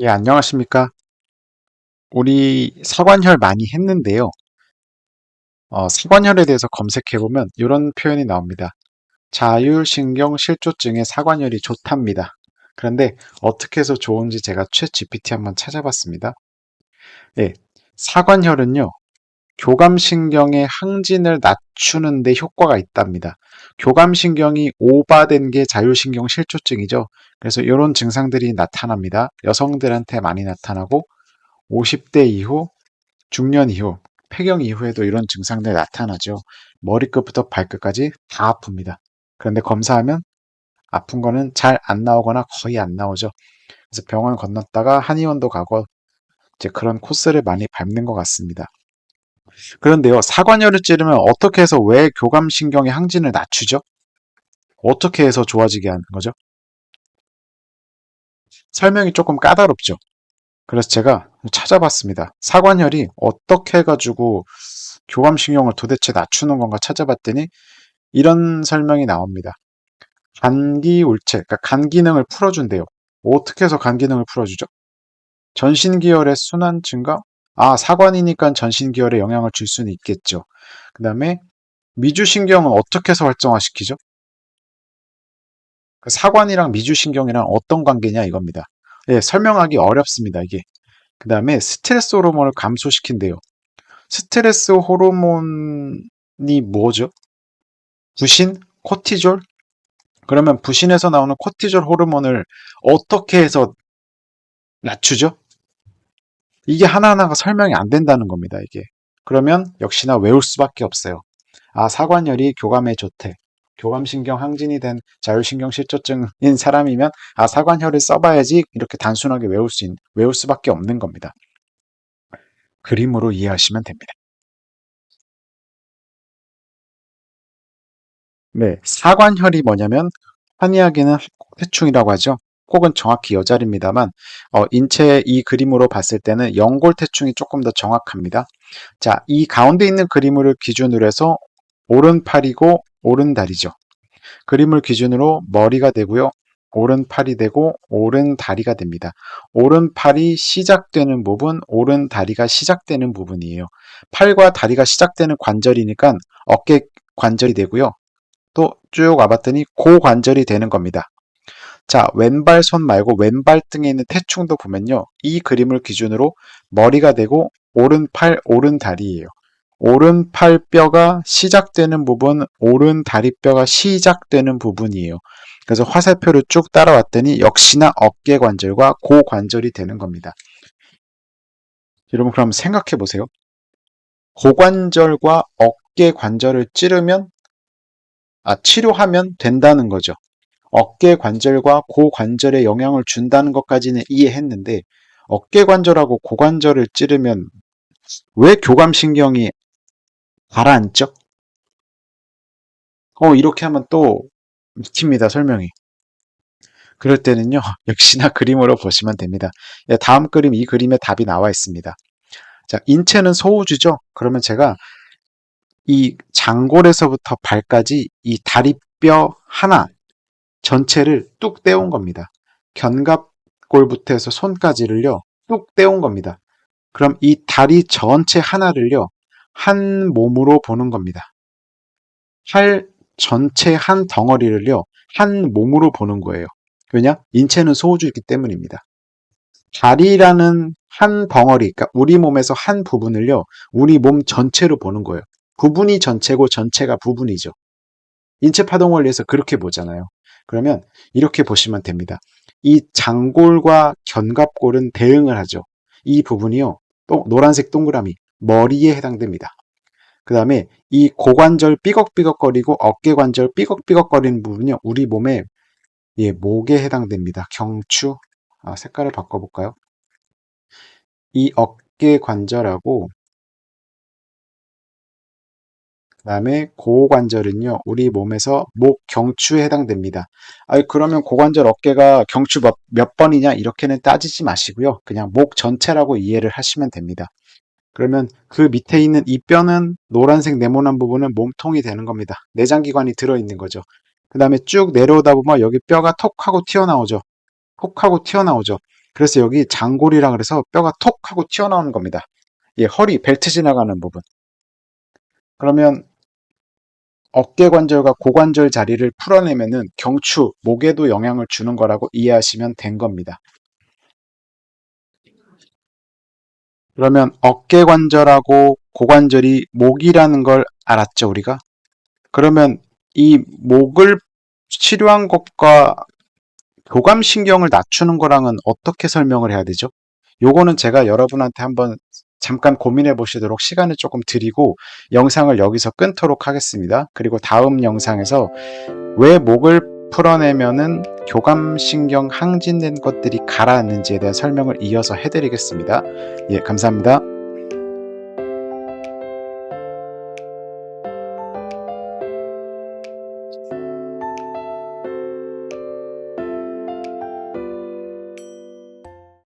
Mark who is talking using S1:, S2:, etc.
S1: 예, 안녕하십니까. 우리 사관혈 많이 했는데요. 사관혈에 대해서 검색해보면 이런 표현이 나옵니다. 자율신경실조증에 사관혈이 좋답니다. 그런데 어떻게 해서 좋은지 제가 챗 GPT 한번 찾아봤습니다. 예, 사관혈은요, 교감신경의 항진을 낮추는 데 효과가 있답니다. 교감신경이 오바된 게 자율신경실조증이죠. 그래서 이런 증상들이 나타납니다. 여성들한테 많이 나타나고 50대 이후 중년 이후, 폐경 이후에도 이런 증상들이 나타나죠. 머리끝부터 발끝까지 다 아픕니다. 그런데 검사하면 아픈 거는 잘 안 나오거나 거의 안 나오죠. 그래서 병원 건넜다가 한의원도 가고 이제 그런 코스를 많이 밟는 것 같습니다. 그런데요, 사관여를 찌르면 어떻게 해서 왜 교감신경의 항진을 낮추죠? 어떻게 해서 좋아지게 하는 거죠? 설명이 조금 까다롭죠. 그래서 제가 찾아봤습니다. 사관혈이 어떻게 해가지고 교감신경을 도대체 낮추는 건가 찾아봤더니 이런 설명이 나옵니다. 간기울체, 그러니까 간 기능을 풀어준대요. 어떻게 해서 간 기능을 풀어주죠? 전신기혈의 순환 증가? 아, 사관이니까 전신기혈에 영향을 줄 수는 있겠죠. 그 다음에 미주신경은 어떻게 해서 활성화시키죠? 그 사관이랑 미주신경이랑 어떤 관계냐 이겁니다. 예, 설명하기 어렵습니다, 이게. 그 다음에 스트레스 호르몬을 감소시킨대요. 스트레스 호르몬이 뭐죠? 부신? 코티졸? 그러면 부신에서 나오는 코티졸 호르몬을 어떻게 해서 낮추죠? 이게 하나하나가 설명이 안 된다는 겁니다, 이게. 그러면 역시나 외울 수밖에 없어요. 아, 사관열이 교감에 좋대. 교감신경 항진이 된 자율신경실조증인 사람이면 아, 사관혈을 써봐야지 이렇게 단순하게 외울 수밖에 없는 겁니다. 그림으로 이해하시면 됩니다. 네, 사관혈이 뭐냐면 한의학에는 합곡대충이라고 하죠. 혹은 정확히 여자리입니다만 인체 이 그림으로 봤을 때는 연골대충이 조금 더 정확합니다. 자, 이 가운데 있는 그림을 기준으로 해서 오른팔이고 오른다리죠. 그림을 기준으로 머리가 되고요. 오른팔이 되고 오른다리가 됩니다. 오른팔이 시작되는 부분, 오른다리가 시작되는 부분이에요. 팔과 다리가 시작되는 관절이니까 어깨 관절이 되고요. 또 쭉 와봤더니 고관절이 되는 겁니다. 자, 왼발 손 말고 왼발 등에 있는 태충도 보면요. 이 그림을 기준으로 머리가 되고 오른팔, 오른다리예요. 오른팔 뼈가 시작되는 부분, 오른다리 뼈가 시작되는 부분이에요. 그래서 화살표를 쭉 따라왔더니 역시나 어깨 관절과 고관절이 되는 겁니다. 여러분 그럼 생각해 보세요. 고관절과 어깨 관절을 치료하면 된다는 거죠. 어깨 관절과 고관절에 영향을 준다는 것까지는 이해했는데 어깨 관절하고 고관절을 찌르면 왜 교감신경이 가라앉죠? 이렇게 하면 또 익힙니다, 설명이. 그럴 때는요, 역시나 그림으로 보시면 됩니다. 예, 다음 그림, 이 그림에 답이 나와 있습니다. 자, 인체는 소우주죠? 그러면 제가 이 장골에서부터 발까지 이 다리뼈 하나 전체를 뚝 떼온 겁니다. 견갑골부터 해서 손까지를요, 뚝 떼온 겁니다. 그럼 이 다리 전체 하나를요, 한 몸으로 보는 겁니다. 팔 전체 한 덩어리를요, 한 몸으로 보는 거예요. 왜냐? 인체는 소우주이기 때문입니다. 다리라는 한 덩어리, 그러니까 우리 몸에서 한 부분을요, 우리 몸 전체로 보는 거예요. 부분이 전체고 전체가 부분이죠. 인체 파동 원리에서 그렇게 보잖아요. 그러면 이렇게 보시면 됩니다. 이 장골과 견갑골은 대응을 하죠. 이 부분이요, 또 노란색 동그라미, 머리에 해당됩니다. 그 다음에 이 고관절 삐걱삐걱거리고 어깨 관절 삐걱삐걱거리는 부분이요, 우리 몸의 목에 해당됩니다. 경추. 색깔을 바꿔볼까요? 이 어깨 관절하고 그다음에 고관절은요, 우리 몸에서 목 경추에 해당됩니다. 그러면 고관절 어깨가 경추 몇 번이냐 이렇게는 따지지 마시고요. 그냥 목 전체라고 이해를 하시면 됩니다. 그러면 그 밑에 있는 이 뼈는 노란색 네모난 부분은 몸통이 되는 겁니다. 내장기관이 들어있는 거죠. 그 다음에 쭉 내려오다 보면 여기 뼈가 톡 하고 튀어나오죠. 톡 하고 튀어나오죠. 그래서 여기 장골이라 그래서 뼈가 톡 하고 튀어나오는 겁니다. 예, 허리, 벨트 지나가는 부분. 그러면 어깨 관절과 고관절 자리를 풀어내면은 경추, 목에도 영향을 주는 거라고 이해하시면 된 겁니다. 그러면 어깨 관절하고 고관절이 목이라는 걸 알았죠, 우리가? 그러면 이 목을 치료한 것과 교감신경을 낮추는 거랑은 어떻게 설명을 해야 되죠? 요거는 제가 여러분한테 한번 잠깐 고민해 보시도록 시간을 조금 드리고 영상을 여기서 끊도록 하겠습니다. 그리고 다음 영상에서 왜 목을 풀어내면은 교감신경 항진된 것들이 가라앉는지에 대한 설명을 이어서 해드리겠습니다. 예, 감사합니다.